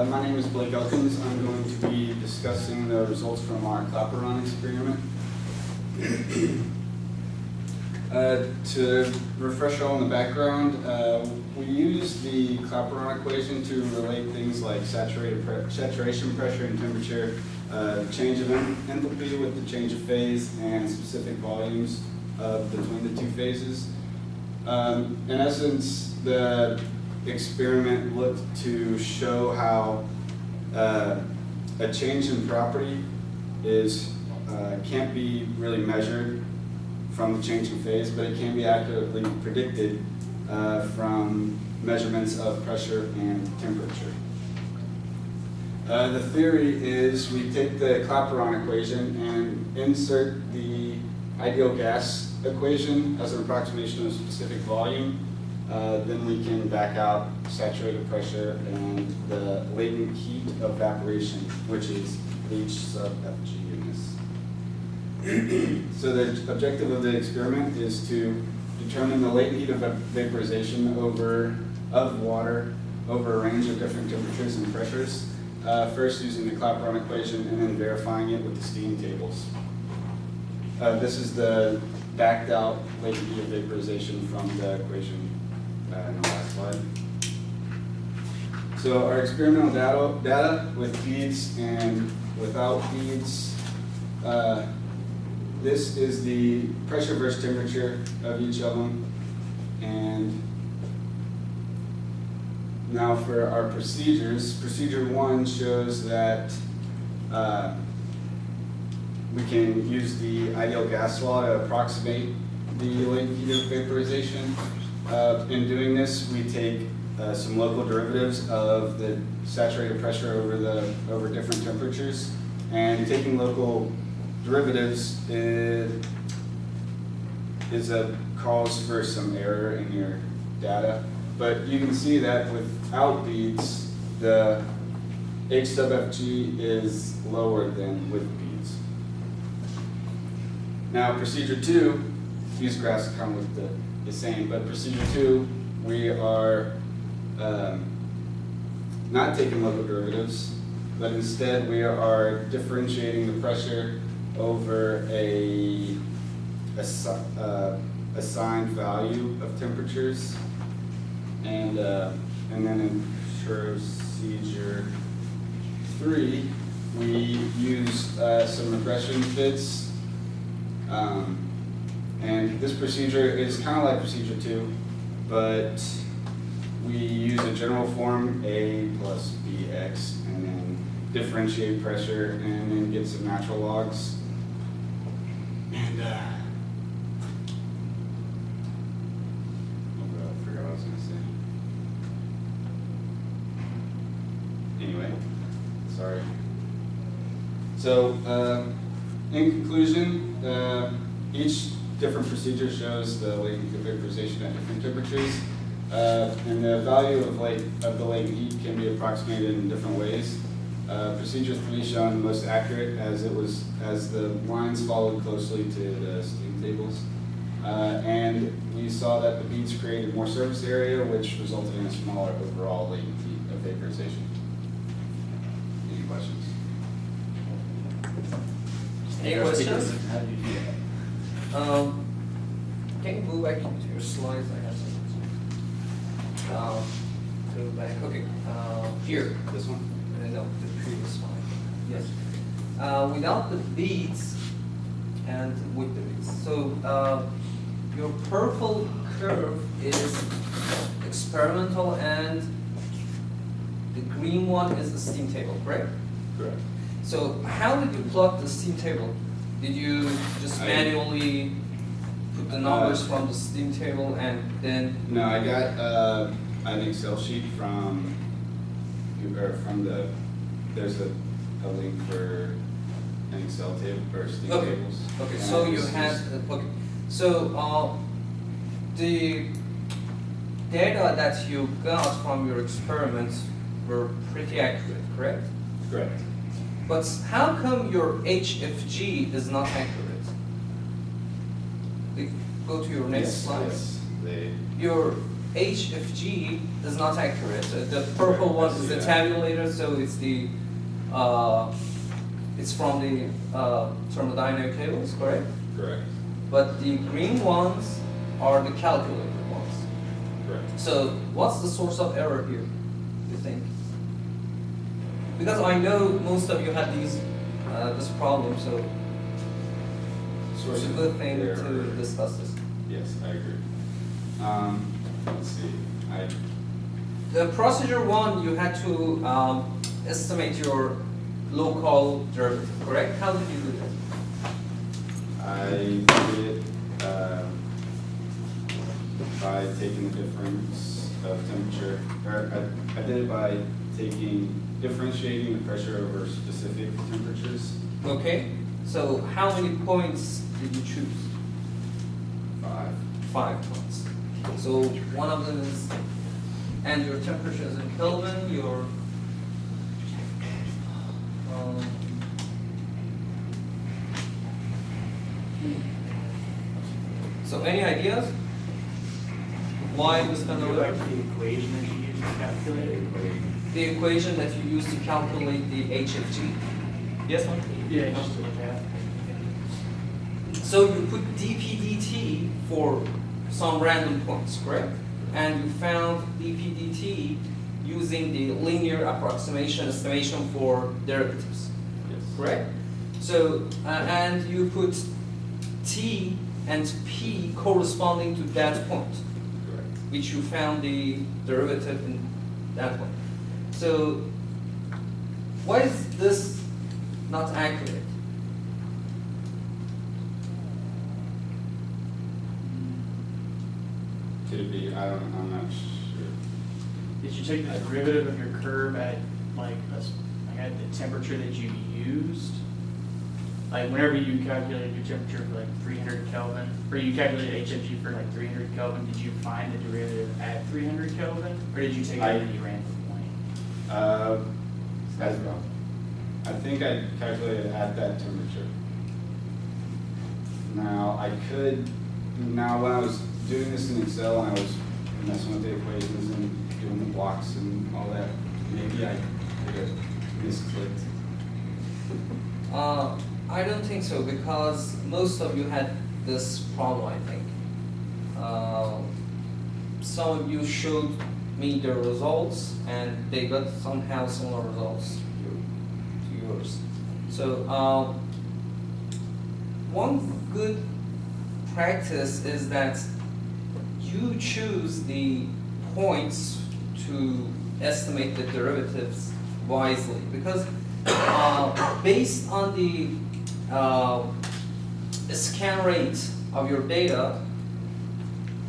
My name is Blake Elkins. I'm going to be discussing the results from our Clapeyron experiment. To refresh on the background, we used the Clapeyron equation to relate things like saturation pressure and temperature, change of enthalpy with the change of phase, and specific volumes between the two phases. In essence, the experiment looked to show how a change in property can't be really measured from the change in phase, but it can be accurately predicted from measurements of pressure and temperature. The theory is we take the Clapeyron equation and insert the ideal gas equation as an approximation of specific volume. Then we can back out saturated pressure and the latent heat of evaporation, which is H sub Fg in this. So the objective of the experiment is to determine the latent heat of vaporization of water over a range of different temperatures and pressures, first using the Clapeyron equation and then verifying it with the steam tables. This is the backed out latent heat of vaporization from the equation in the last slide. So our experimental data with beads and without beads. This is the pressure versus temperature of each of them. And now for our procedures, procedure 1 shows that we can use the ideal gas law to approximate the latent heat of vaporization. In doing this, we take some local derivatives of the saturated pressure over different temperatures, and taking local derivatives calls for some error in your data. But you can see that without beads, the H sub Fg is lower than with beads. Now procedure 2, these graphs come with the same, but procedure 2, we are not taking local derivatives, but instead we are differentiating the pressure over a assigned value of temperatures, and then in procedure 3, we use some regression fits. And this procedure is kind of like procedure 2, but we use a general form, A plus Bx, and then differentiate pressure, and then get some natural logs. And I forgot what I was going to say. Anyway, sorry. So, in conclusion, each different procedure shows the latent heat of vaporization at different temperatures, and the value of the latent heat can be approximated in different ways. Procedure 3 shown most accurate as the lines followed closely to the steam tables, and we saw that the beads created more surface area, which resulted in a smaller overall latent heat of vaporization. Any questions? Any questions? How did you do that? Can you move back to your slides? I have some. Go back. Okay. Here. This one? No, the previous slide. Yes. Without the beads and with the beads. So your purple curve is experimental, and the green one is the steam table, correct? Correct. So how did you plot the steam table? Did you just manually put the numbers from the steam table and then? No, I got an Excel sheet from there's a link for an Excel table or steam tables. Okay, so you had, okay. So the data that you got from your experiments were pretty accurate, correct? Correct. But how come your HFG is not accurate? Go to your next slide. Yes, Your H of G is not accurate. The purple one is the tabulator, so it's the it's from the thermodynamic tables, correct? Correct. But the green ones are the calculated ones. Correct. So what's the source of error here, you think? Because I know most of you had these this problem, so it's a good thing to discuss this. Yes, I agree. Let's see. The procedure one, you had to estimate your local derivative, correct? How did you do that? I did it by taking the difference of temperature, or I did it by differentiating the pressure over specific temperatures. Okay, so how many points did you choose? 5. 5 points. So one of them is, and your temperature is in Kelvin, your so any ideas? Why this kind of Like the equation that you use to calculate it? the equation that you use to calculate the HFG? Yes, one? Yeah, just to look at. So you put dp dt for some random points, correct? And you found dp dt using the linear approximation estimation for derivatives, Yes. correct? So, and you put t and p corresponding to that point, Correct. which you found the derivative in that one. So, why is this not accurate? Could it be? I'm not sure. Did you take the derivative of your curve at like at the temperature that you used? Like whenever you calculated your temperature for like 300 Kelvin, or you calculated HFG for like 300 Kelvin, did you find the derivative at 300 Kelvin, or did you take it at any random point? As well. I think I calculated at that temperature. Now when I was doing this in Excel and I was messing with the equations and doing the blocks and all that, maybe I could have misclicked. I don't think so, because most of you had this problem, I think. Some of you showed me the results and they got somehow similar results to yours. So one good practice is that you choose the points to estimate the derivatives wisely, because based on the scan rate of your data,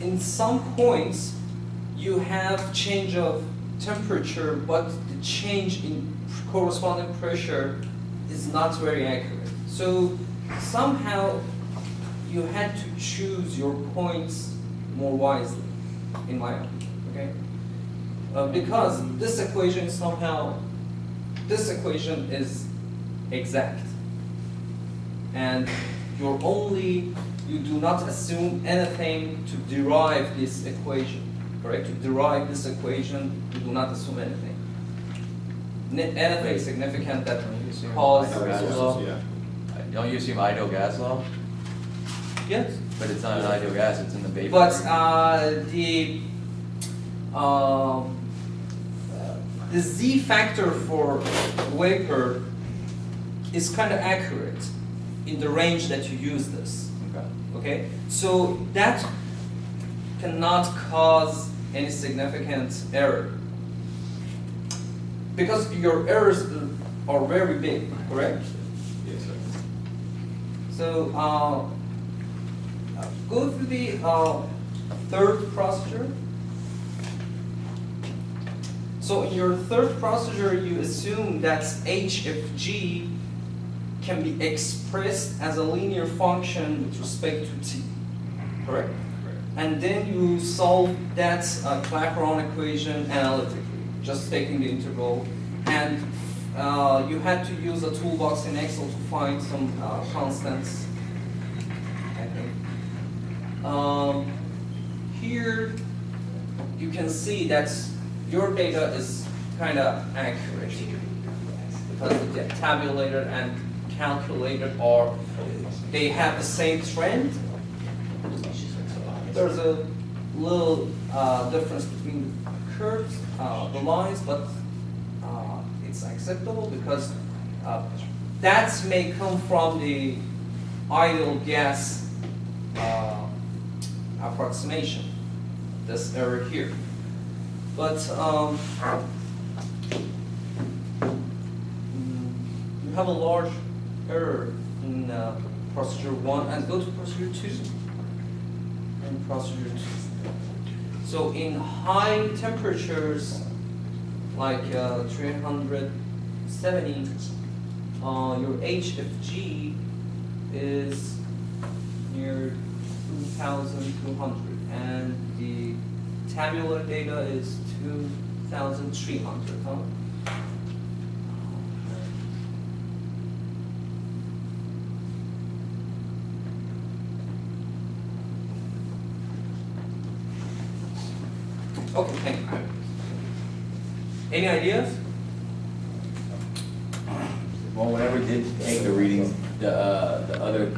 in some points you have change of temperature, but the change in corresponding pressure is not very accurate. So somehow you had to choose your points more wisely, in my opinion, okay? Because this equation is exact. And you do not assume anything to derive this equation, correct? To derive this equation, you do not assume anything. Anything significant that causes Yeah. Don't you assume ideal gas law? yes. But it's not an ideal gas, it's in the vapor. But the Z factor for vapor is kind of accurate in the range that you use this. Okay. Okay, so that cannot cause any significant error, because your errors are very big, correct? Yes, sir. So go through the third procedure. So in your third procedure, you assume that h of g can be expressed as a linear function with respect to t, correct? Correct. And then you solve that Clapeyron equation analytically, just taking the integral. And you had to use a toolbox in Excel to find some constants, I think. Here, you can see that your data is kind of accurate because the tabulator and calculator they have the same trend. There's a little difference between the curves, the lines, but it's acceptable because that may come from the ideal gas approximation, this error here. But you have a large error in procedure 1 and go to procedure 2. And procedure 2. So in high temperatures, like 370, your HFG is near 2,200, and the tabular data is 2,300. Huh? Okay, thank you. Any ideas? Well, whenever we did take the readings, the other